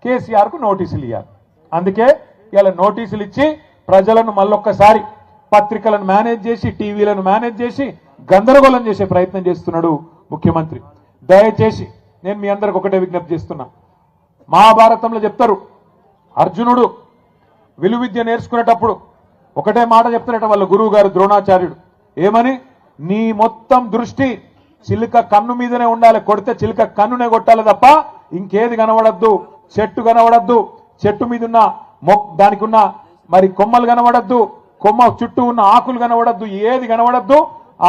కేసీఆర్ కు నోటీసులు ఇవ్వాలి. అందుకే ఇలా నోటీసులు ఇచ్చి ప్రజలను మళ్ళొక్కసారి పత్రికలను మేనేజ్ చేసి టీవీలను మేనేజ్ చేసి గందరగోళం చేసే ప్రయత్నం చేస్తున్నాడు ముఖ్యమంత్రి. దయచేసి నేను మీ అందరికి ఒకటే విజ్ఞప్తి చేస్తున్నా. మహాభారతంలో చెప్తారు, అర్జునుడు విలువిద్య నేర్చుకునేటప్పుడు ఒకటే మాట చెప్తున్నట్టు వాళ్ళ గురువు గారు ద్రోణాచార్యుడు ఏమని, నీ మొత్తం దృష్టి చిలుక కన్ను మీదనే ఉండాలి, కొడితే చిలుక కన్నునే కొట్టాలి తప్ప ఇంకేది కనబడద్దు, చెట్టు కనబడద్దు, చెట్టు మీద ఉన్న దానికి ఉన్న మరి కొమ్మలు కనబడద్దు, కొమ్మ చుట్టూ ఉన్న ఆకులు కనబడద్దు, ఏది కనబడద్దు,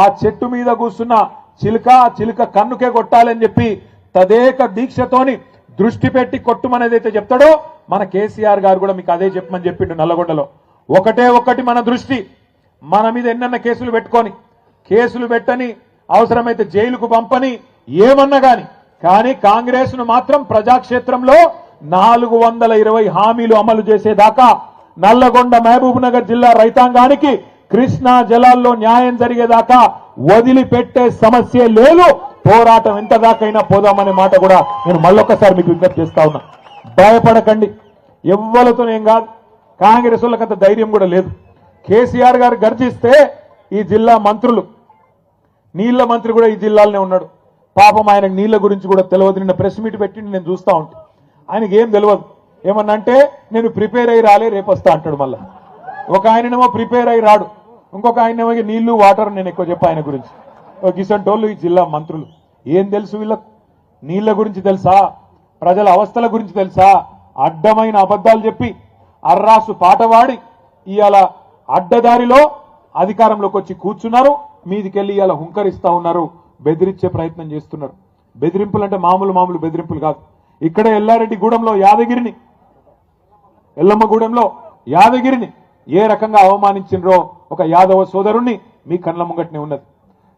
ఆ చెట్టు మీద కూర్చున్న చిలుక కన్నుకే కొట్టాలని చెప్పి తదేక దీక్షతోని దృష్టి పెట్టి కొట్టుమనేదైతే చెప్తాడో మన కేసీఆర్ గారు కూడా మీకు అదే చెప్పమని చెప్పిండు నల్లగొండలో. ఒకటే ఒకటి మన దృష్టి, మన మీద ఎన్నెన్న కేసులు పెట్టుకొని, కేసులు పెట్టని అవసరమైతే జైలుకు పంపని ఏమన్నా కానీ కాంగ్రెస్ ను మాత్రం ప్రజాక్షేత్రంలో 420 హామీలు అమలు చేసేదాకా నల్లగొండ మహబూబ్ నగర్ జిల్లా రైతాంగానికి కృష్ణా జలాల్లో న్యాయం జరిగేదాకా వదిలిపెట్టే సమస్య లేదు. పోరాటం ఎంత దాకైనా పోదామనే మాట కూడా నేను మళ్ళొక్కసారి మీకు విజ్ఞప్తి చేస్తా ఉన్నా. భయపడకండి, ఎవ్వలతోనేం కాదు. కాంగ్రెస్ వాళ్ళకంత ధైర్యం కూడా లేదు. కేసీఆర్ గారు గర్జిస్తే ఈ జిల్లా మంత్రులు, నీళ్ల మంత్రి కూడా ఈ జిల్లాలోనే ఉన్నాడు. పాపం ఆయనకు నీళ్ల గురించి కూడా తెలియదు. నిన్న ప్రెస్ మీట్ పెట్టిండి, నేను చూస్తా ఉంటా. ఆయనకి ఏం తెలియదు. ఏమన్నా అంటే నేను ప్రిపేర్ అయ్యి రాలే, రేపు వస్తా అంటాడు. మళ్ళా ఒక ఆయననేమో ప్రిపేర్ అయ్యి రాడు, ఇంకొక ఆయనేమో నీళ్లు వాటర్ నేను ఎక్కువ చెప్పా ఆయన గురించి. గిసంటోళ్ళు ఈ జిల్లా మంత్రులు. ఏం తెలుసు వీళ్ళకు? నీళ్ల గురించి తెలుసా? ప్రజల అవస్థల గురించి తెలుసా? అడ్డమైన అబద్ధాలు చెప్పి అర్రాసు పాటవాడి ఇవాళ అడ్డదారిలో అధికారంలోకి వచ్చి కూర్చున్నారు. మీదికెళ్ళి ఇవాళ హుంకరిస్తా ఉన్నారు, బెదిరించే ప్రయత్నం చేస్తున్నారు. బెదిరింపులు అంటే మామూలు బెదిరింపులు కాదు. ఇక్కడే ఎల్లారెడ్డిగూడెంలో ఎల్లమ్మగూడెంలో యాదగిరిని ఏ రకంగా అవమానించినరో ఒక యాదవ సోదరుణ్ణి మీ కళ్ళ ముంగట్నే ఉన్నది.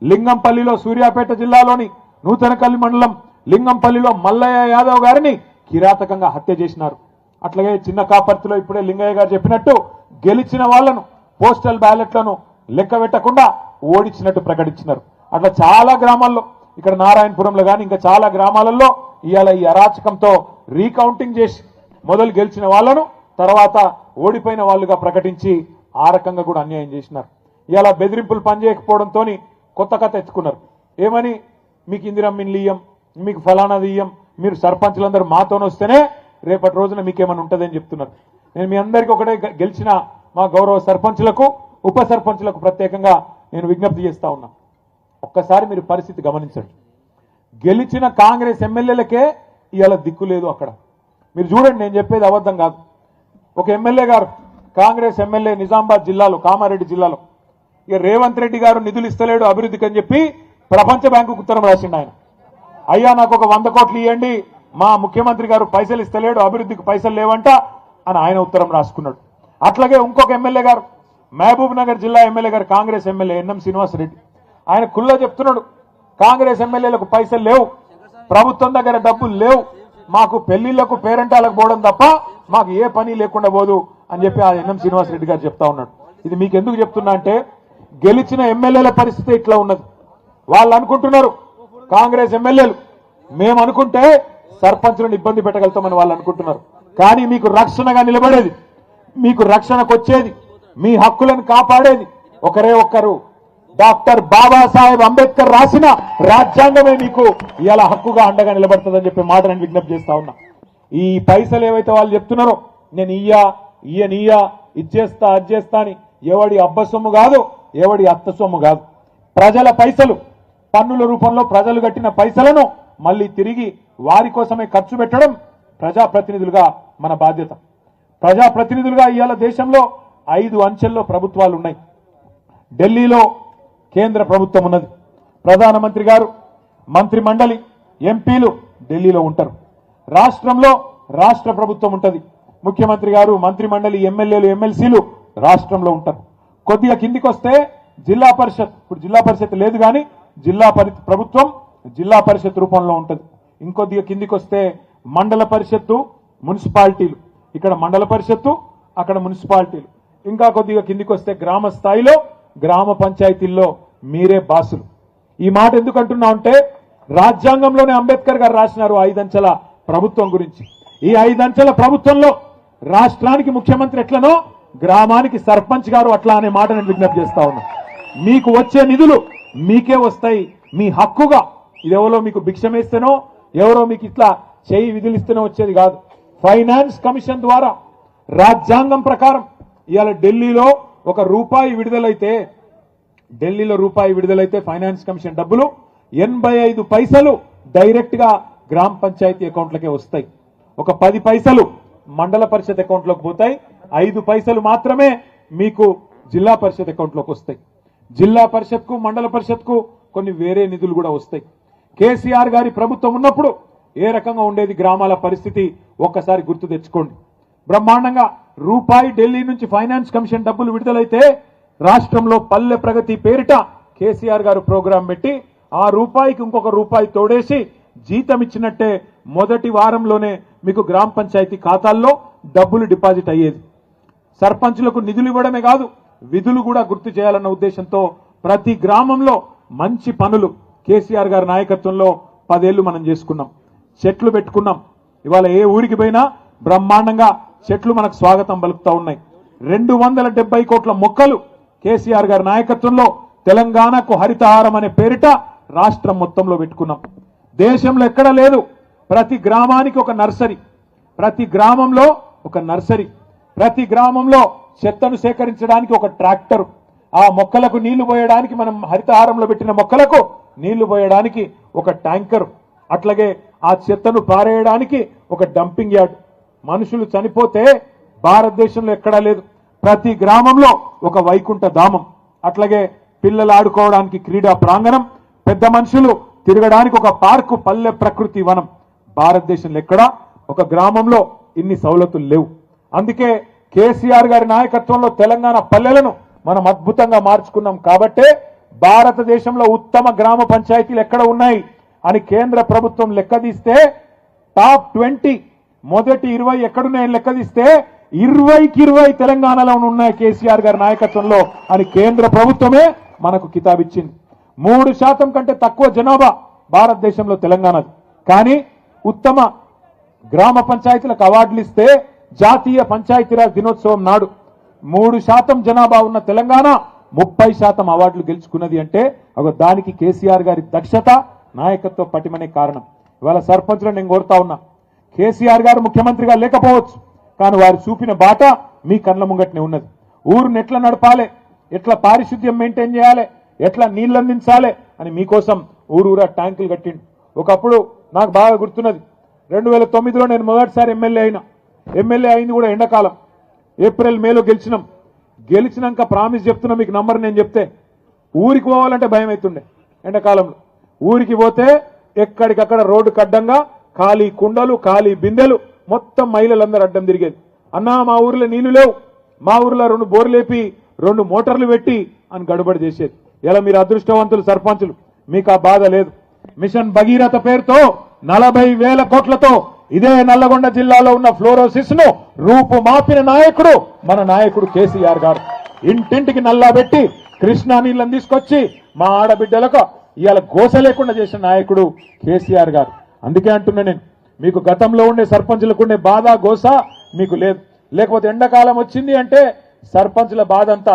లింగంపల్లిలో సూర్యాపేట జిల్లాలోని నూతనకల్లి మండలం లింగంపల్లిలో మల్లయ్య యాదవ్ గారిని కిరాతకంగా హత్య చేసినారు. అట్లాగే చిన్న కాపర్తిలో ఇప్పుడే లింగయ్య గారు చెప్పినట్టు గెలిచిన వాళ్లను పోస్టల్ బ్యాలెట్లను లెక్క పెట్టకుండా ఓడించినట్టు ప్రకటించినారు. అట్లా చాలా గ్రామాల్లో, ఇక్కడ నారాయణపురంలో కానీ ఇంకా చాలా గ్రామాలలో ఇవాళ ఈ అరాచకంతో రీకౌంటింగ్ చేసి మొదలు గెలిచిన వాళ్లను తర్వాత ఓడిపోయిన వాళ్ళుగా ప్రకటించి ఆ రకంగా కూడా అన్యాయం చేసినారు. ఇవాళ బెదిరింపులు పనిచేయకపోవడంతో కొత్త కథ ఎత్తుకున్నారు. ఏమని, మీకు ఇందిరమ్మిన్లు ఇయ్యం, మీకు ఫలానాది ఇయ్యం, మీరు సర్పంచులందరూ మాతోనే వస్తేనే రేపటి రోజున మీకేమైనా ఉంటుందని చెప్తున్నారు. నేను మీ అందరికీ ఒకటే గెలిచిన మా గౌరవ సర్పంచులకు, ఉప సర్పంచులకు ప్రత్యేకంగా నేను విజ్ఞప్తి చేస్తా ఉన్నా. ఒక్కసారి మీరు పరిస్థితి గమనించండి. గెలిచిన కాంగ్రెస్ ఎమ్మెల్యేలకే ఇవాళ దిక్కు లేదు అక్కడ. మీరు చూడండి, నేను చెప్పేది అబద్ధం కాదు. ఒక ఎమ్మెల్యే గారు, కాంగ్రెస్ ఎమ్మెల్యే నిజామాబాద్ జిల్లాలో, కామారెడ్డి జిల్లాలో, ఇక రేవంత్ రెడ్డి గారు నిధులు ఇస్తలేడు అభివృద్ధికి అని చెప్పి ప్రపంచ బ్యాంకుకు ఉత్తరం రాసిండు. ఆయన, అయ్యా నాకు ఒక 100 కోట్లు ఇవ్వండి, మా ముఖ్యమంత్రి గారు పైసలు ఇస్తలేడు, అభివృద్ధికి పైసలు లేవంట అని ఆయన ఉత్తరం రాసుకున్నాడు. అట్లాగే ఇంకొక ఎమ్మెల్యే గారు, మహబూబ్ నగర్ జిల్లా ఎమ్మెల్యే గారు, కాంగ్రెస్ ఎమ్మెల్యే ఎన్ఎం శ్రీనివాసరెడ్డి, ఆయన కుల్లా చెప్తున్నాడు, కాంగ్రెస్ ఎమ్మెల్యేలకు పైసలు లేవు, ప్రభుత్వం దగ్గర డబ్బులు లేవు, మాకు పెళ్లిళ్లకు పేరెంటాలకు పోవడం తప్ప మాకు ఏ పని లేకుండా పోదు అని చెప్పి ఆ ఎన్ఎం శ్రీనివాసరెడ్డి గారు చెప్తా ఉన్నాడు. ఇది మీకు ఎందుకు చెప్తున్నా అంటే, గెలిచిన ఎమ్మెల్యేల పరిస్థితి ఇట్లా ఉన్నది. వాళ్ళు అనుకుంటున్నారు, కాంగ్రెస్ ఎమ్మెల్యేలు మేము అనుకుంటే సర్పంచులను ఇబ్బంది పెట్టగలుగుతామని వాళ్ళు అనుకుంటున్నారు. కానీ మీకు రక్షణగా నిలబడేది, మీకు రక్షణకు వచ్చేది, మీ హక్కులను కాపాడేది ఒకరే ఒక్కరు, డాక్టర్ బాబాసాహెబ్ అంబేద్కర్ రాసిన రాజ్యాంగమే మీకు ఇవాళ హక్కుగా అండగా నిలబడుతుందని చెప్పి మాట నేను విజ్ఞప్తి చేస్తా ఉన్నా. ఈ పైసలు ఏవైతే వాళ్ళు చెప్తున్నారో, నేను ఇయ్యా ఇచ్చేస్తా అజ్జేస్తా అని, ఎవడి అబ్బ సొమ్ము కాదు, ఎవడి అత్త సొమ్ము కాదు. ప్రజల పైసలు, పన్నుల రూపంలో ప్రజలు కట్టిన పైసలను మళ్ళీ తిరిగి వారి కోసమే ఖర్చు పెట్టడం ప్రజాప్రతినిధులుగా మన బాధ్యత. ప్రజాప్రతినిధులుగా ఇవాళ దేశంలో 5 అంచెల్లో ప్రభుత్వాలు ఉన్నాయి. ఢిల్లీలో కేంద్ర ప్రభుత్వం ఉన్నది, ప్రధానమంత్రి గారు, మంత్రి మండలి, ఎంపీలు ఢిల్లీలో ఉంటారు. రాష్ట్రంలో రాష్ట్ర ప్రభుత్వం ఉంటుంది, ముఖ్యమంత్రి గారు, మంత్రి మండలి, ఎమ్మెల్యేలు, ఎమ్మెల్సీలు రాష్ట్రంలో ఉంటారు. కొద్దిగా కిందికి వస్తే జిల్లా పరిషత్, ఇప్పుడు జిల్లా పరిషత్ లేదు కానీ ప్రభుత్వం జిల్లా పరిషత్ రూపంలో ఉంటుంది. ఇంకొద్దిగా కిందికి వస్తే మండల పరిషత్తు, మున్సిపాలిటీలు, ఇక్కడ మండల పరిషత్తు, అక్కడ మున్సిపాలిటీలు. ఇంకా కొద్దిగా కిందికి వస్తే గ్రామ స్థాయిలో గ్రామ పంచాయతీల్లో మీరే బాసులు. ఈ మాట ఎందుకు అంటున్నా అంటే, రాజ్యాంగంలోనే అంబేద్కర్ గారు రాసినారు 5 అంచెల ప్రభుత్వం గురించి. ఈ 5 అంచెల ప్రభుత్వంలో రాష్ట్రానికి ముఖ్యమంత్రి ఎట్లనో గ్రామానికి సర్పంచ్ గారు అట్లా అనే మాట నేను విజ్ఞప్తి చేస్తా ఉన్నా. మీకు వచ్చే నిధులు మీకే వస్తాయి, మీ హక్కుగా. ఇది ఎవరో మీకు భిక్షమేస్తేనో ఎవరో మీకు ఇట్లా చేయి విధులిస్తేనో వచ్చేది కాదు. ఫైనాన్స్ కమిషన్ ద్వారా రాజ్యాంగం ప్రకారం ఇవాళ ఢిల్లీలో రూపాయి విడుదలైతే ఫైనాన్స్ కమిషన్ డబ్బులు 85 పైసలు డైరెక్ట్ గా గ్రామ పంచాయతీ అకౌంట్లకే వస్తాయి. 10 పైసలు మండల పరిషత్ అకౌంట్లోకి పోతాయి. 5 పైసలు మాత్రమే మీకు జిల్లా పరిషత్ అకౌంట్లోకి వస్తాయి. జిల్లా పరిషత్కు మండల పరిషత్కు కొన్ని వేరే నిధులు కూడా వస్తాయి. కేసీఆర్ గారి ప్రభుత్వం ఉన్నప్పుడు ఏ రకంగా ఉండేది గ్రామాల పరిస్థితి ఒక్కసారి గుర్తు తెచ్చుకోండి. బ్రహ్మాండంగా రూపాయి ఢిల్లీ నుంచి ఫైనాన్స్ కమిషన్ డబ్బులు విడుదలైతే రాష్ట్రంలో పల్లె ప్రగతి పేరిట కేసీఆర్ గారు ప్రోగ్రాం పెట్టి ఆ రూపాయికి ఇంకొక రూపాయి తోడేసి జీతం ఇచ్చినట్టే మొదటి వారంలోనే మీకు గ్రామ పంచాయతీ ఖాతాల్లో డబ్బులు డిపాజిట్ అయ్యేది. సర్పంచులకు నిధులు ఇవ్వడమే కాదు, విధులు కూడా గుర్తు చేయాలన్న ఉద్దేశంతో ప్రతి గ్రామంలో మంచి పనులు కేసీఆర్ గారి నాయకత్వంలో 10 ఏళ్లు మనం చేసుకున్నాం. చెట్లు పెట్టుకున్నాం. ఇవాళ ఏ ఊరికి పోయినా బ్రహ్మాండంగా చెట్లు మనకు స్వాగతం పలుకుతా ఉన్నాయి. 270 కోట్ల మొక్కలు కేసీఆర్ గారి నాయకత్వంలో తెలంగాణకు హరితహారం అనే పేరిట రాష్ట్రం మొత్తంలో పెట్టుకున్నాం. దేశంలో ఎక్కడా లేదు. ప్రతి గ్రామానికి ఒక నర్సరీ, ప్రతి గ్రామంలో ఒక నర్సరీ, ప్రతి గ్రామంలో చెత్తను సేకరించడానికి ఒక ట్రాక్టర్, ఆ మొక్కలకు నీళ్లు పోయడానికి మనం హరితహారంలో పెట్టిన మొక్కలకు నీళ్లు పోయడానికి ఒక ట్యాంకర్, అట్లాగే ఆ చెత్తను పారేయడానికి ఒక డంపింగ్ యార్డ్. మనుషులు చనిపోతే భారతదేశంలో ఎక్కడా లేదు. ప్రతి గ్రామంలో ఒక వైకుంఠ ధామం, అట్లాగే పిల్లలు ఆడుకోవడానికి క్రీడా ప్రాంగణం, పెద్ద మనుషులు తిరగడానికి ఒక పార్కు, పల్లె ప్రకృతి వనం. భారతదేశంలో ఎక్కడా ఒక గ్రామంలో ఇన్ని సౌలతులు లేవు. అందుకే కేసీఆర్ గారి నాయకత్వంలో తెలంగాణ పల్లెలను మనం అద్భుతంగా మార్చుకున్నాం. కాబట్టే భారతదేశంలో ఉత్తమ గ్రామ పంచాయతీలు ఎక్కడ ఉన్నాయి అని కేంద్ర ప్రభుత్వం లెక్కదీస్తే టాప్ 20 మొదటి 20 ఎక్కడున్నాయని లెక్కదీస్తే 20కి 20 తెలంగాణలో ఉన్నాయి కేసీఆర్ గారి నాయకత్వంలో అని కేంద్ర ప్రభుత్వమే మనకు కితాబిచ్చింది. 3% కంటే తక్కువ జనాభా భారతదేశంలో తెలంగాణది. కానీ ఉత్తమ గ్రామ పంచాయతీలకు అవార్డులు ఇస్తే జాతీయ పంచాయతీరాజ్ దినోత్సవం నాడు 3% జనాభా ఉన్న తెలంగాణ 30% అవార్డులు గెలుచుకున్నది అంటే దానికి కేసీఆర్ గారి దక్షత, నాయకత్వ పటిమనే కారణం. ఇవాళ సర్పంచులను నేను కోరుతా ఉన్నా, కేసీఆర్ గారు ముఖ్యమంత్రిగా లేకపోవచ్చు, కానీ వారు చూపిన బాట మీ కళ్ళ ముంగట్నే ఉన్నది. ఊరుని ఎట్లా నడపాలి, ఎట్లా పారిశుద్ధ్యం మెయింటైన్ చేయాలి, ఎట్లా నీళ్లు అందించాలి అని మీకోసం ఊరూరా ట్యాంకులు కట్టిండు. ఒకప్పుడు నాకు బాగా గుర్తున్నది, 2009లో నేను మొదటిసారి ఎమ్మెల్యే అయింది కూడా ఎండాకాలం, ఏప్రిల్ మేలో గెలిచినాం. గెలిచినాక ప్రామిస్ చెప్తున్నా మీకు, నంబర్ నేను చెప్తే ఊరికి పోవాలంటే భయం అవుతుండే. ఎండాకాలంలో ఊరికి పోతే ఎక్కడికక్కడ రోడ్డు కడ్డంగా ఖాళీ కుండలు, ఖాళీ బిందెలు, మొత్తం మహిళలందరూ అడ్డం తిరిగేది. అన్నా మా ఊర్లో నీళ్లు లేవు, మా ఊర్లో 2 బోర్లు లేపి 2 మోటార్లు పెట్టి అని గడుబడి చేసేది. ఇలా మీరు అదృష్టవంతులు సర్పంచులు, మీకు ఆ బాధ లేదు. మిషన్ భగీరథ పేరుతో 40,000 కోట్లతో ఇదే నల్లగొండ జిల్లాలో ఉన్న ఫ్లోరోసిస్ ను రూపు మాపిన నాయకుడు మన నాయకుడు కేసీఆర్ గారు. ఇంటింటికి నల్లా పెట్టి కృష్ణా నీళ్ళని తీసుకొచ్చి మా ఆడబిడ్డలకు ఇవాళ గోస లేకుండా చేసిన నాయకుడు కేసీఆర్ గారు. అందుకే అంటున్నా నేను, మీకు గతంలో ఉండే సర్పంచులకు ఉండే బాధ, గోస మీకు లేదు. లేకపోతే ఎండాకాలం వచ్చింది అంటే సర్పంచుల బాధ అంతా